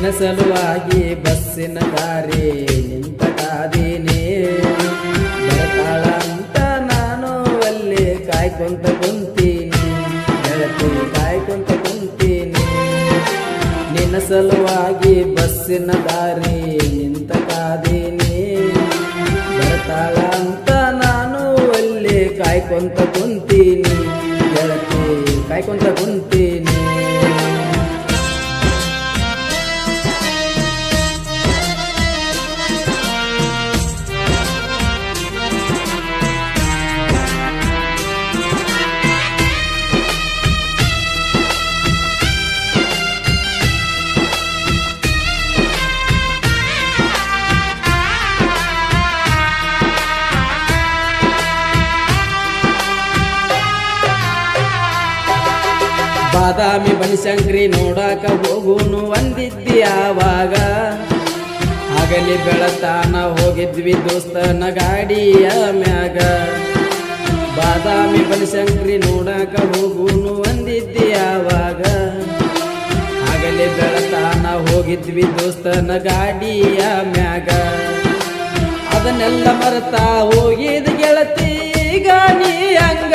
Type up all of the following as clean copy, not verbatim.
ನಿನ್ನ ಸಲುವಾಗಿ ಬಸ್ಸಿನ ದಾರಿ ನಿಂತ ಕಾದೀನಿ. ಬರ್ತಾಳ ಅಂತ ನಾನು ಅಲ್ಲಿ ಕಾಯ್ಕೊಂತ ಕುಂತೀನಿ, ಗೆಳತಿ ಕಾಯ್ಕೊಂತ ಕುಂತೀನಿ. ನಿನ್ನ ಸಲುವಾಗಿ ಬಸ್ಸಿನ ದಾರಿ ನಿಂತ ಕಾದೀನಿ. ಬರ್ತಾಳ ಅಂತ ನಾನು ಅಲ್ಲಿ ಕಾಯ್ಕೊಂತ ಕುಂತೀನಿ, ಗೆಳತಿ ಕಾಯ್ಕೊಂತ ಕುಂತೀನಿ. ಬಾದಾಮಿ ಬನಶಂಕರಿ ನೋಡಾಕ ಹೋಗುನು ಅಂದಿದ್ದಿ ಆವಾಗ. ಆಗಲಿ ಬೆಳತಾನ ಹೋಗಿದ್ವಿ ದೋಸ್ತನ ಗಾಡಿಯ ಮ್ಯಾಗ. ಬಾದಾಮಿ ಬನಶಂಕರಿ ನೋಡಾಕ ಹೋಗುನು ಅಂದಿದ್ದಿ ಆವಾಗ. ಆಗಲಿ ಬೆಳತಾನ ಹೋಗಿದ್ವಿ ದೋಸ್ತನ ಗಾಡಿಯ ಮ್ಯಾಗ. ಅದನ್ನೆಲ್ಲ ಮರೆತಾ ಹೋಗಿದ ಗೆಳತಿ ಈಗ ನೀ ಹಂಗ.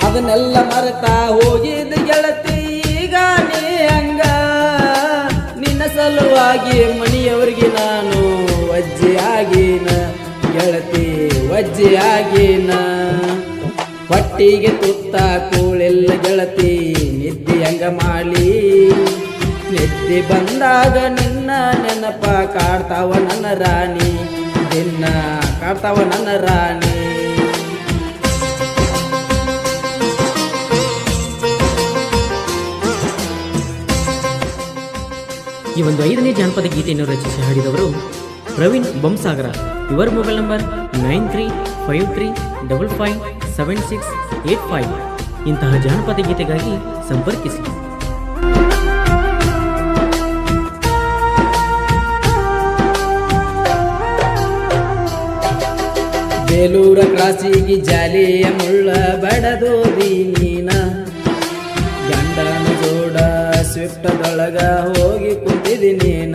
ಅದನ್ನೆಲ್ಲ ಮರೆತಾ ಹೋಗಿದ ಗೆಳತಿ ಈಗ ನೀ ಹಂಗ. ನಿನ್ನ ಸಲುವಾಗಿ ಮನೆಯವರಿಗೆ ನಾನು ವಜ್ಜೆಯಾಗಿನ ಗೆಳತಿ ವಜ್ಜೆಯಾಗಿನ. ಹೊಟ್ಟಿಗೆ ತುತ್ತ ಕೂಳೆಲ್ಲ ಗೆಳತಿ ನಿದ್ದೆ ಹಂಗ ಮಾಡಿ. ನಿದ್ದೆ ಬಂದಾಗ ನಿನ್ನ ನೆನಪ ಕಾಡ್ತಾವ ನನ್ನ ರಾಣಿ, ದಿನ ಕಾಡ್ತಾವ ನನ್ನ ರಾಣಿ. ಈ ಒಂದು 5ನೇ ಜಾನಪದ ಗೀತೆಯನ್ನು ರಚಿಸಿ ಹಾಡಿದವರು ಪ್ರವೀಣ್ ಬೊಮ್ಸಾಗರ. ಇವರ ಮೊಬೈಲ್ ನಂಬರ್ 9353557685. ಇಂತಹ ಜಾನಪದ ಗೀತೆಗಾಗಿ ಸಂಪರ್ಕಿಸಿ. ಬೇಲೂರ ಕ್ರಾಸಿಗೆ ಜಾಲಿಯ ಮುಳ್ಳ ಬಡದೋದಿ ನೀನ. ಗಂಡನ ಜೋಡ ಸ್ವಿಫ್ಟದೊಳಗ ಹೋಗಿ ಕುಂತಿದಿ ನೀನ.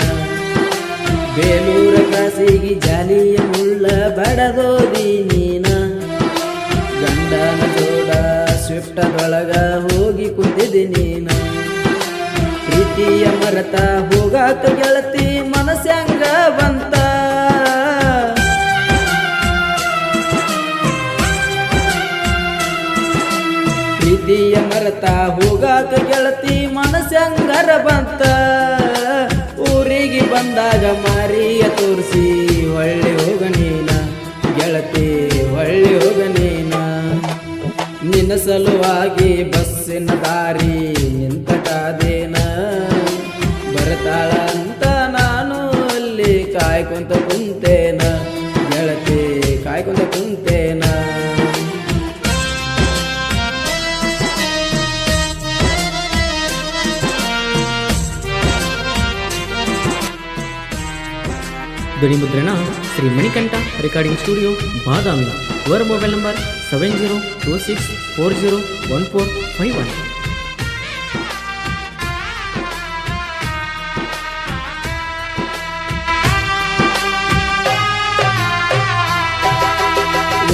ಬೇಲೂರ ಕ್ರಾಸಿಗೆ ಜಾಲಿಯ ಮುಳ್ಳ ಬಡದೋದಿ ನೀನ. ಗಂಡನ ಜೋಡ ಸ್ವಿಫ್ಟದೊಳಗ ಹೋಗಿ ಕುಂತಿದಿ ನೀನ. ಪ್ರೀತಿಯ ಮರೆತ ಹೋಗಾಕ ಗೆಳತಿ ಮನಸ್ಸಂಗ ಬಂತ. ಪ್ರೀತಿಯ ಮರೆತ ಹೋಗಾಕ ಗೆಳತಿ ಮನಸ್ಸಂಗರ ಬಂತ. ಊರಿಗೆ ಬಂದಾಗ ಮಾರಿಯ ತೋರಿಸಿ ಹೊಳ್ಳಿ ಹೋಗ ನೀನ, ಗೆಳತಿ ಹೊಳ್ಳಿ ಹೋಗ ನೀನ. ನಿನ್ನ ಸಲುವಾಗಿ ಬಸ್ಸಿನ ದಾರಿ ನಿಂತ ಕಾದೇನ. ಬರ್ತಾಳ ಅಂತ ನಾನು ಅಲ್ಲಿ ಕಾಯ್ಕೊಂತ ಕುಂತೇನ, ಗೆಳತಿ ಕಾಯ್ಕೊಂತ ಕುಂತೇನ. ಧ್ವನಿ ಮುದ್ರಣ ಶ್ರೀ ಮಣಿಕಂಠ ರೆಕಾರ್ಡಿಂಗ್ ಸ್ಟುಡಿಯೋ ಬಾದಾಮಿ. ಇವರ ಮೊಬೈಲ್ ನಂಬರ್ 7026401451.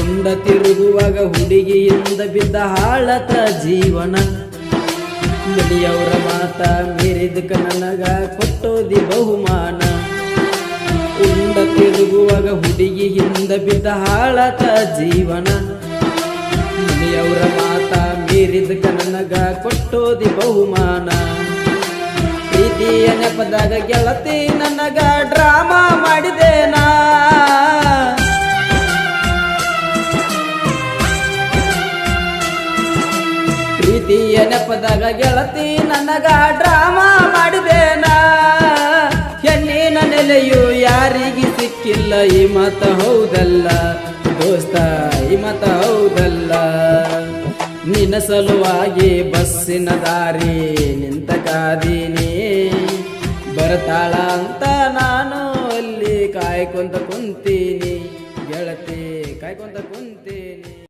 ಉಂಡ ತಿರುಗುವಾಗ ಹುಡುಗಿಯಿಂದ ಬಿದ್ದ ಹಾಳತ ಜೀವನ. ಮನೆಯವರ ಮಾತ ಮೀರಿದಕ್ಕ ನನಗ ಕೊಟ್ಟೋದಿ ಬಹುಮಾನ. ಉಂಡ ತಿರುಗುವಾಗ ಹುಡುಗಿಯಿಂದ ಬಿದ್ದ ಹಾಳತ ಜೀವನ. ಮನೆಯವರ ಮಾತ ಮೀರಿದಕ್ಕ ನನಗ ಕೊಟ್ಟೋದಿ ಬಹುಮಾನ. ಪ್ರೀತಿಯ ನೆಪದಾಗ ಗೆಳತಿ ನನಗ ಡ್ರಾಮಾ ಮಾಡಿದೇನಾ. ಪ್ರೀತಿಯ ನೆಪದಾಗ ಗೆಳತಿ ನನಗ ಡ್ರಾಮಾ ಮಾಡಿದೇನಾ. ಹೆಣ್ಣಿನ ನೆಲೆಯು ಯಾರಿಗೆ ಸಿಕ್ಕಿಲ್ಲ ಈ ಮಾತ ಹೌದಲ್ಲ ದೋಸ್ತ, ಈ ಮಾತ ಹೌದಲ್ಲ. ನಿನ್ನ ಸಲುವಾಗಿ ಬಸ್ಸಿನ ದಾರಿ ನಿಂತ ಕಾದೀನಿ. ಬರ್ತಾಳ ಅಂತ ನಾನು ಅಲ್ಲಿ ಕಾಯ್ಕೊಂತ ಕುಂತೀನಿ, ಗೆಳತಿ ಕಾಯ್ಕೊಂತ ಕುಂತೀನಿ.